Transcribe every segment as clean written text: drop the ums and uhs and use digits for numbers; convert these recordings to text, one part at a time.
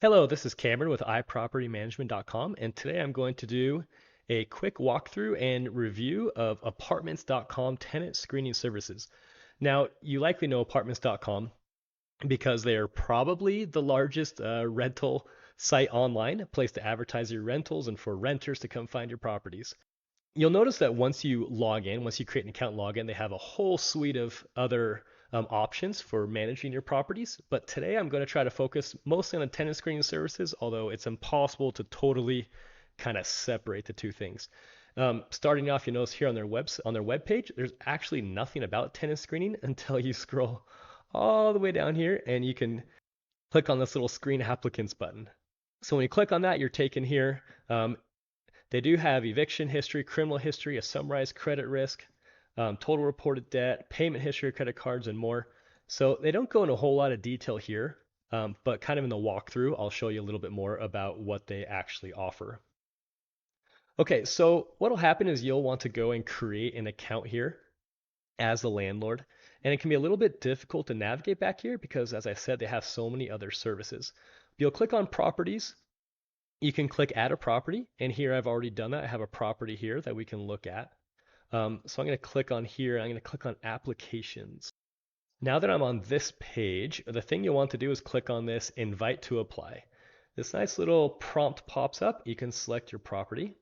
Hello, this is Cameron with iPropertyManagement.com, and today I'm going to do a quick walkthrough and review of Apartments.com tenant screening services. Now, you likely know Apartments.com because they are probably the largest rental site online, a place to advertise your rentals and for renters to come find your properties. You'll notice that once you log in, once you create an account and log in, they have a whole suite of other options for managing your properties. But today I'm going to try to focus mostly on the tenant screening services, although it's impossible to totally kind of separate the two things. Starting off, you notice here on their web page, there's actually nothing about tenant screening until you scroll all the way down here and you can click on this little screen applicants button. So when you click on that, you're taken here. They do have eviction history, criminal history, a summarized credit risk, total reported debt, payment history of credit cards, and more. So they don't go into a whole lot of detail here, but kind of in the walkthrough, I'll show you a little bit more about what they actually offer. Okay, so what'll happen is you'll want to go and create an account here as the landlord. And it can be a little bit difficult to navigate back here because, as I said, they have so many other services. You'll click on properties. You can click add a property, and here I've already done that. I have a property here that we can look at. So I'm going to click on here. I'm going to click on applications. Now that I'm on this page, the thing you'll want to do is click on this invite to apply. This nice little prompt pops up. You can select your property.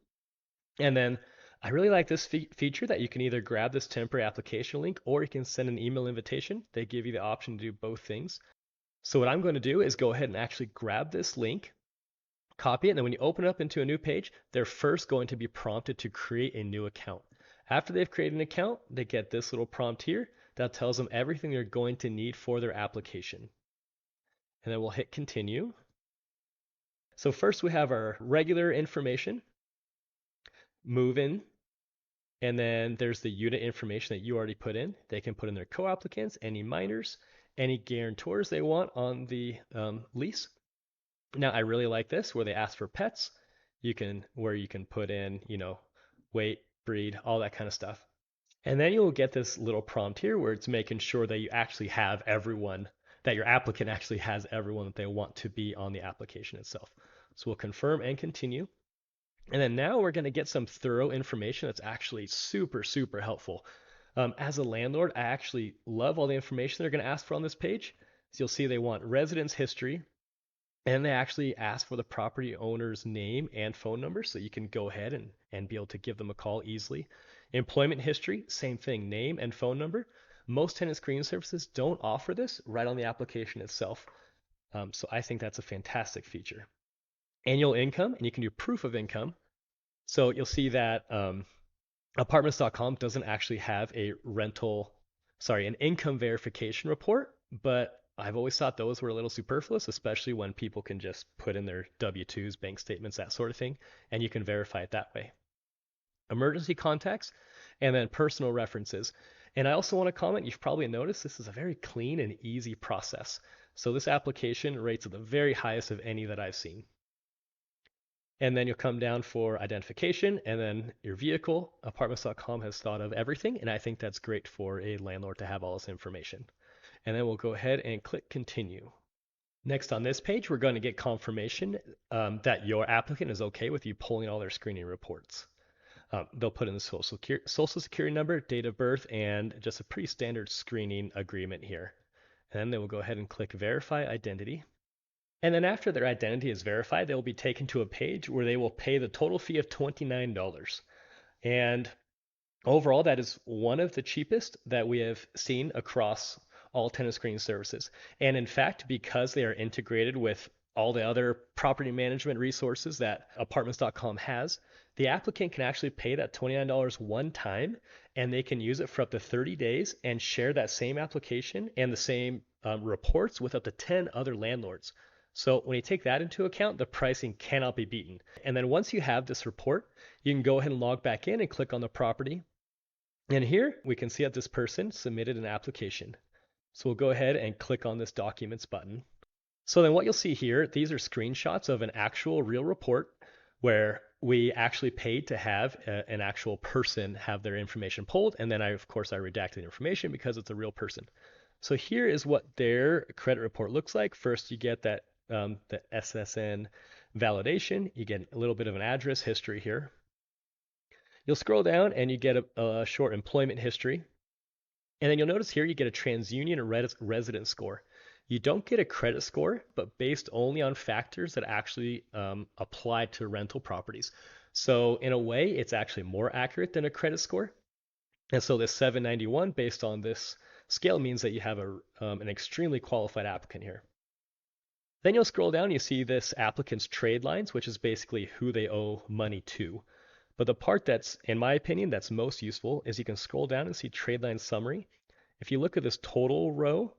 And then I really like this feature that you can either grab this temporary application link or you can send an email invitation. They give you the option to do both things. So what I'm going to do is go ahead and actually grab this link, copy it, and then when you open up into a new page, they're first going to be prompted to create a new account. After they've created an account, they get this little prompt here that tells them everything they're going to need for their application. And then we'll hit continue. So first we have our regular information, move in, and then there's the unit information that you already put in. They can put in their co-applicants, any minors, any guarantors they want on the lease. Now I really like this where they ask for pets. You can put in, weight, breed, all that kind of stuff. And then you'll get this little prompt here where it's making sure that you actually have everyone, that your applicant actually has everyone that they want to be on the application itself. So we'll confirm and continue. And then now we're going to get some thorough information that's actually super, super helpful. As a landlord, I actually love all the information they're going to ask for on this page. So you'll see they want residence history, and they actually ask for the property owner's name and phone number so you can go ahead and be able to give them a call easily. Employment history, same thing, name and phone number. Most tenant screening services don't offer this right on the application itself. So I think that's a fantastic feature. Annual income, and you can do proof of income. So you'll see that apartments.com doesn't actually have an income verification report, but I've always thought those were a little superfluous, especially when people can just put in their W-2s, bank statements, that sort of thing, and you can verify it that way. Emergency contacts, and then personal references. And I also want to comment, you've probably noticed this is a very clean and easy process. So this application rates at the very highest of any that I've seen. And then you'll come down for identification and then your vehicle. Apartments.com has thought of everything, and I think that's great for a landlord to have all this information. And then we'll go ahead and click continue. Next on this page, we're going to get confirmation that your applicant is okay with you pulling all their screening reports. They'll put in the social security number, date of birth, and just a pretty standard screening agreement here. And then they will go ahead and click verify identity. And then after their identity is verified, they will be taken to a page where they will pay the total fee of $29. And overall, that is one of the cheapest that we have seen across all tenant screening services. And in fact, because they are integrated with all the other property management resources that apartments.com has, the applicant can actually pay that $29 one time and they can use it for up to 30 days and share that same application and the same reports with up to 10 other landlords. So when you take that into account, the pricing cannot be beaten. And then once you have this report, you can go ahead and log back in and click on the property. And here we can see that this person submitted an application. So we'll go ahead and click on this documents button. So then what you'll see here, these are screenshots of an actual real report where we actually paid to have an actual person have their information pulled. And then of course, I redacted information because it's a real person. So here is what their credit report looks like. First, you get that the SSN validation. You get a little bit of an address history here. You'll scroll down and you get a short employment history. And then you'll notice here you get a TransUnion resident score. You don't get a credit score, but based only on factors that actually apply to rental properties. So in a way, it's actually more accurate than a credit score. And so this 791 based on this scale means that you have an extremely qualified applicant here. Then you'll scroll down, you see this applicant's trade lines, which is basically who they owe money to. But the part that's, in my opinion, that's most useful is you can scroll down and see trade line summary. If you look at this total row,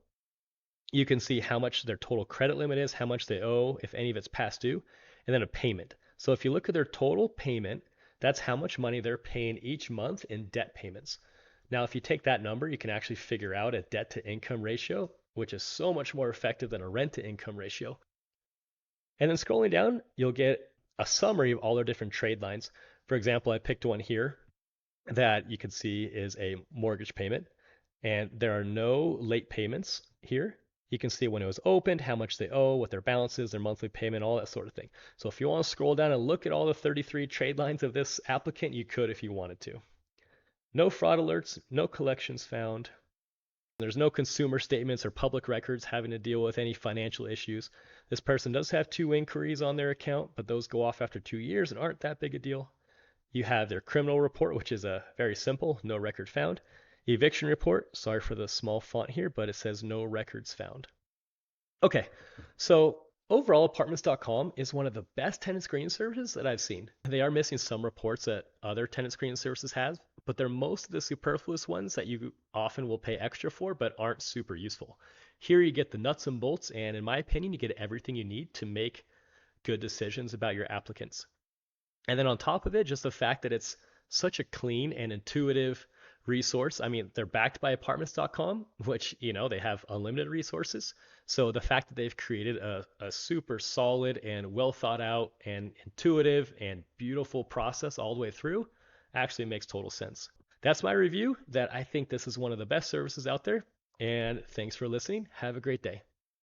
you can see how much their total credit limit is, how much they owe, if any of it's past due, and then a payment. So if you look at their total payment, that's how much money they're paying each month in debt payments. Now, if you take that number, you can actually figure out a debt to income ratio, which is so much more effective than a rent to income ratio. And then scrolling down, you'll get a summary of all their different trade lines. For example, I picked one here that you can see is a mortgage payment, and there are no late payments here. You can see when it was opened, how much they owe, what their balance is, their monthly payment, all that sort of thing. So if you want to scroll down and look at all the 33 trade lines of this applicant, you could if you wanted to. No fraud alerts, no collections found. There's no consumer statements or public records having to deal with any financial issues. This person does have 2 inquiries on their account, but those go off after 2 years and aren't that big a deal. You have their criminal report, which is a very simple, no record found. Eviction report, sorry for the small font here, but it says no records found. Okay, so overall, apartments.com is one of the best tenant screening services that I've seen. They are missing some reports that other tenant screening services have, but they're most of the superfluous ones that you often will pay extra for but aren't super useful. Here you get the nuts and bolts, and in my opinion, you get everything you need to make good decisions about your applicants. And then on top of it, just the fact that it's such a clean and intuitive resource. I mean, they're backed by apartments.com, which, they have unlimited resources. So the fact that they've created a super solid and well thought out and intuitive and beautiful process all the way through actually makes total sense. That's my review that I think this is one of the best services out there. And thanks for listening. Have a great day.